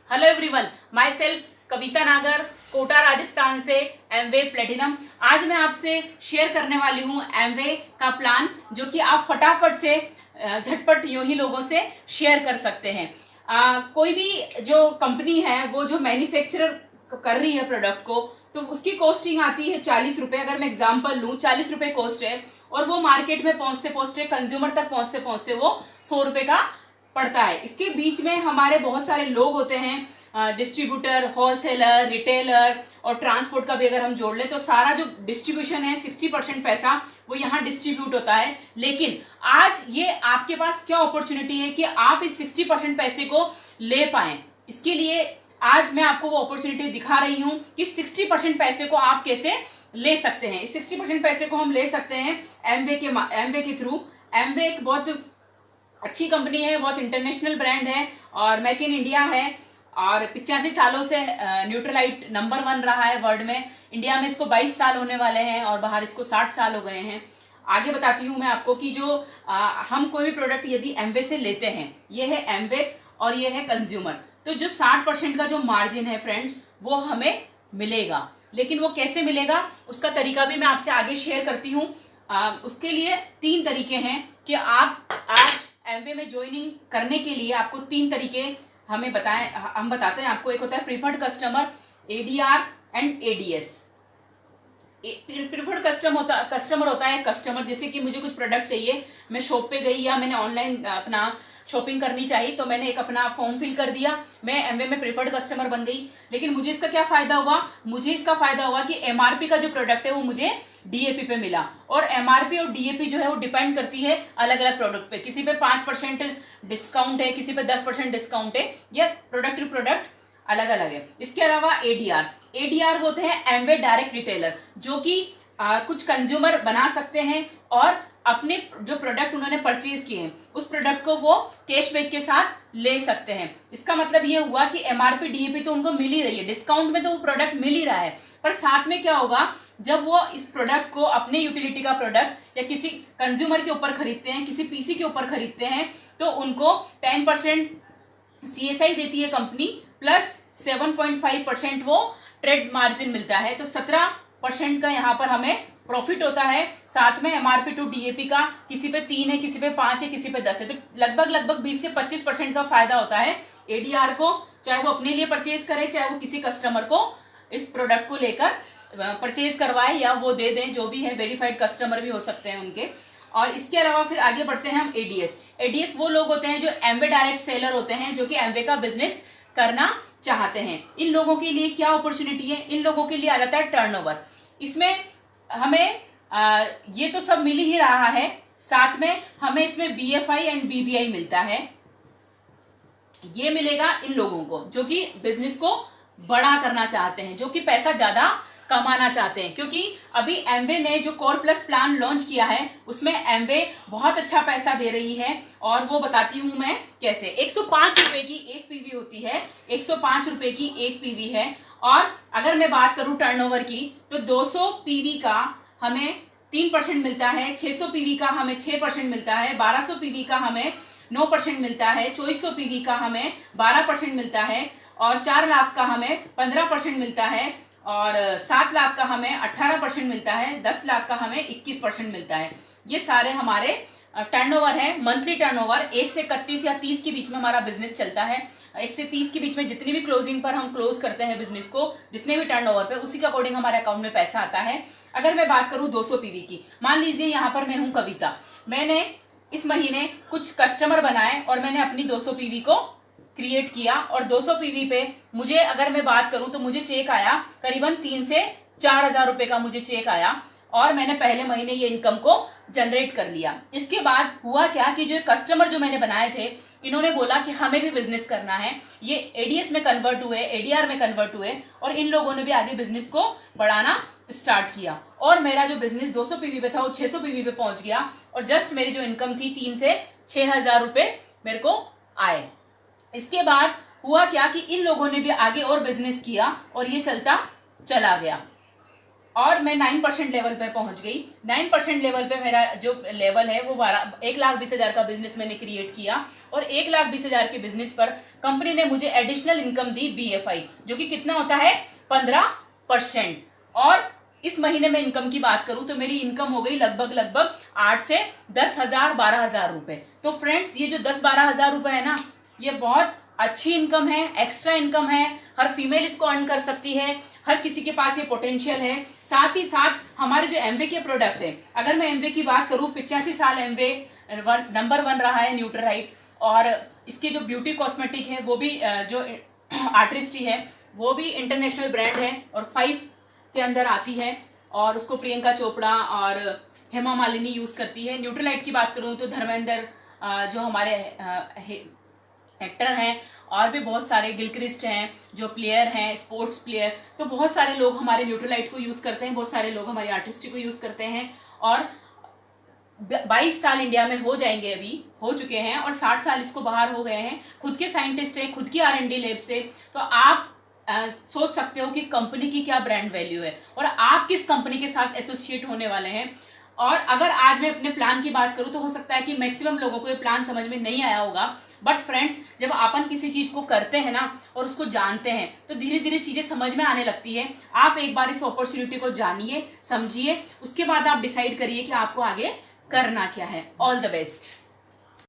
Hello everyone, my self कविता नागर, कोटा राजस्थान से Amway platinum. आज मैं आपसे शेयर करने वाली हूँ एमवे का प्लान, जो कि आप फटाफट से झटपट यूं ही लोगों से शेयर कर सकते हैं। कोई भी जो कंपनी है वो जो मैन्युफैक्चरर कर रही है प्रोडक्ट को, तो उसकी कॉस्टिंग आती है 40 रुपए। अगर मैं एग्जांपल लूँ, 40 रुपए कॉस्ट है और वो मार्केट में पहुंचते पहुंचते, कंज्यूमर तक पहुंचते पहुंचते वो 100 रुपए का पड़ता है। इसके बीच में हमारे बहुत सारे लोग होते हैं, डिस्ट्रीब्यूटर, होलसेलर, रिटेलर और ट्रांसपोर्ट का भी अगर हम जोड़ लें तो सारा जो डिस्ट्रीब्यूशन है 60% पैसा वो यहाँ डिस्ट्रीब्यूट होता है। लेकिन आज ये आपके पास क्या अपॉर्चुनिटी है कि आप इस 60% पैसे को ले पाए। इसके लिए आज मैं आपको वो अपॉर्चुनिटी दिखा रही हूं कि 60% पैसे को आप कैसे ले सकते हैं। इस 60% पैसे को हम ले सकते हैं एमवे के थ्रू। एमवे एक बहुत अच्छी कंपनी है, बहुत इंटरनेशनल ब्रांड है और मेक इन इंडिया है और 85 सालों से न्यूट्रलाइट नंबर 1 रहा है वर्ल्ड में। इंडिया में इसको 22 साल होने वाले हैं और बाहर इसको 60 साल हो गए हैं। आगे बताती हूँ मैं आपको कि जो हम कोई भी प्रोडक्ट यदि एमवे से लेते हैं, ये है एमवे और ये है कंज्यूमर, तो जो 60% का जो मार्जिन है फ्रेंड्स, वो हमें मिलेगा। लेकिन वो कैसे मिलेगा उसका तरीका भी मैं आपसे आगे शेयर करती हूँ। उसके लिए 3 तरीके हैं कि आप आज एमवे में ज्वाइनिंग करने के लिए आपको 3 तरीके हम बताते हैं आपको। एक होता है preferred customer, ADR and ADS. Preferred customer होता है कस्टमर, जैसे कि मुझे कुछ प्रोडक्ट चाहिए, मैं शॉप पे गई या मैंने ऑनलाइन अपना शॉपिंग करनी चाहिए तो मैंने एक अपना फॉर्म फिल कर दिया, मैं एमवे में प्रीफर्ड कस्टमर बन गई। लेकिन मुझे इसका क्या फायदा हुआ? मुझे इसका फायदा हुआ कि एमआरपी का जो प्रोडक्ट है वो मुझे डीएपी पे मिला। और एमआरपी और डीएपी जो है वो डिपेंड करती है अलग अलग प्रोडक्ट पे। किसी पे 5% डिस्काउंट है, किसी पे 10% डिस्काउंट है, या प्रोडक्ट टू प्रोडक्ट अलग अलग है। इसके अलावा एडीआर होते हैं एमवे डायरेक्ट रिटेलर, जो कि कुछ कंज्यूमर बना सकते हैं और अपने जो प्रोडक्ट उन्होंने परचेज किए हैं उस प्रोडक्ट को वो कैशबैक के साथ ले सकते हैं। इसका मतलब ये हुआ कि एमआरपी डीएपी तो उनको मिल ही रही है, डिस्काउंट में तो वो प्रोडक्ट मिल ही रहा है, पर साथ में क्या होगा, जब वो इस प्रोडक्ट को अपने यूटिलिटी का प्रोडक्ट या किसी कंज्यूमर के ऊपर खरीदते हैं, किसी पीसी के ऊपर खरीदते हैं, तो उनको 10% सीएसआई देती है कंपनी, प्लस 7.5% वो ट्रेड मार्जिन मिलता है। तो 17% का यहाँ पर हमें प्रॉफिट होता है। साथ में एमआरपी टू डीएपी का किसी पे 3 है, किसी पे 5 है, किसी पे 10 है, तो लगभग 20 से 25% का फायदा होता है एडीआर को, चाहे वो अपने लिए परचेज करे, चाहे वो किसी कस्टमर को इस प्रोडक्ट को लेकर परचेज करवाए या वो दे दें, जो भी है, वेरीफाइड कस्टमर भी हो सकते हैं उनके। और इसके अलावा फिर आगे बढ़ते हैं हम एडीएस वो लोग होते हैं जो एमवे डायरेक्ट सेलर होते हैं, जो कि एमवे का बिजनेस करना चाहते हैं। इन लोगों के लिए क्या अपॉर्चुनिटी है? इन लोगों के लिए आ जाता है टर्नओवर। इसमें हमें ये तो सब मिल ही रहा है, साथ में हमें इसमें बीएफआई एंड बीबीआई मिलता है। ये मिलेगा इन लोगों को जो कि बिजनेस को बड़ा करना चाहते हैं, जो कि पैसा ज्यादा कमाना चाहते हैं। क्योंकि अभी एमवे ने जो कोर प्लस प्लान लॉन्च किया है उसमें एमवे बहुत अच्छा पैसा दे रही है, और वो बताती हूं मैं कैसे। 105 रुपए की एक पीवी होती है, 105 रुपए की एक पीवी है। और अगर मैं बात करूं टर्नओवर की, तो 200 पीवी का हमें 3% मिलता है, 600 पीवी का हमें 6% मिलता है, 1200 पीवी का हमें 9% मिलता है, 2400 पीवी का हमें 12% मिलता है, और 4 लाख का हमें 15% मिलता है, और 7 लाख का हमें 18% मिलता है, 10 लाख का हमें 21% मिलता है। ये सारे हमारे टर्नओवर है, मंथली टर्नओवर। 1 से 31 या 30 के बीच में हमारा बिजनेस चलता है। 1 से 30 के बीच में जितनी भी क्लोजिंग पर हम क्लोज करते हैं बिजनेस को, जितने भी टर्नओवर पे, उसी के अकॉर्डिंग हमारे अकाउंट में पैसा आता है। अगर मैं बात करूं 200 पीवी की, मान लीजिए यहाँ पर मैं हूं कविता, मैंने इस महीने कुछ कस्टमर बनाए और मैंने अपनी 200 पीवी को क्रिएट किया, और 200 पीवी पे मुझे, अगर मैं बात करूं तो मुझे चेक आया करीबन 3 से 4 हजार रुपए का मुझे चेक आया, और मैंने पहले महीने ये इनकम को जनरेट कर लिया। इसके बाद हुआ क्या कि जो कस्टमर जो मैंने बनाए थे, इन्होंने बोला कि हमें भी बिजनेस करना है, ये एडीएस में कन्वर्ट हुए, एडीआर में कन्वर्ट हुए, और इन लोगों ने भी आगे बिजनेस को बढ़ाना स्टार्ट किया, और मेरा जो बिजनेस 200 पीवी पे था वो 600 पीवी पे पहुंच गया, और जस्ट मेरी जो इनकम थी 3 से 6 हजार रुपए मेरे को आए। इसके बाद हुआ क्या कि इन लोगों ने भी आगे और बिजनेस किया और ये चलता चला गया। और मैं 9% लेवल पे पहुंच गई। 9% लेवल पे मेरा जो लेवल है वो 1,20,000 का बिजनेस मैंने क्रिएट किया, और 1,20,000 के बिजनेस पर कंपनी ने मुझे एडिशनल इनकम दी BFI, जो कि कितना होता है 15%। और इस महीने में इनकम की बात करूं तो मेरी इनकम हो गई लगभग 8 से 10,000 12,000 रुपए। तो फ्रेंड्स ये जो 10-12,000 रुपए है ना, ये बहुत अच्छी इनकम है, एक्स्ट्रा इनकम है। हर फीमेल इसको अर्न कर सकती है, हर किसी के पास ये पोटेंशियल है। साथ ही साथ हमारे जो एमवे के प्रोडक्ट है, अगर मैं एमवे की बात करूं 85 साल एमवे नंबर 1 रहा है न्यूट्रालाइट। और इसके जो ब्यूटी कॉस्मेटिक है वो भी जो आर्टिस्ट्री है वो भी इंटरनेशनल ब्रांड है और 5 के अंदर आती है, और उसको प्रियंका चोपड़ा और हेमा मालिनी यूज करती है। न्यूट्रालाइट की बात करूं तो धर्मेंद्र जो हमारे एक्टर हैं, और भी बहुत सारे गिलक्रिस्ट हैं जो प्लेयर हैं, स्पोर्ट्स प्लेयर, तो बहुत सारे लोग हमारे न्यूट्रालाइट को यूज करते हैं, बहुत सारे लोग हमारी आर्टिस्ट्री को यूज करते हैं। और 22 साल इंडिया में हो जाएंगे, अभी हो चुके हैं, और 60 साल इसको बाहर हो गए हैं। खुद के साइंटिस्ट हैं, खुद की R&D लैब से। तो आप सोच सकते हो कि कंपनी की क्या ब्रांड वैल्यू है और आप किस कंपनी के साथ एसोसिएट होने वाले हैं। और अगर आज मैं अपने प्लान की बात करूं तो हो सकता है कि मैक्सिमम लोगों को ये प्लान समझ में नहीं आया होगा, बट फ्रेंड्स जब अपन किसी चीज को करते हैं ना और उसको जानते हैं तो धीरे धीरे चीजें समझ में आने लगती है। आप एक बार इस अपॉर्चुनिटी को जानिए, समझिए, उसके बाद आप डिसाइड करिए कि आपको आगे करना क्या है। All the best.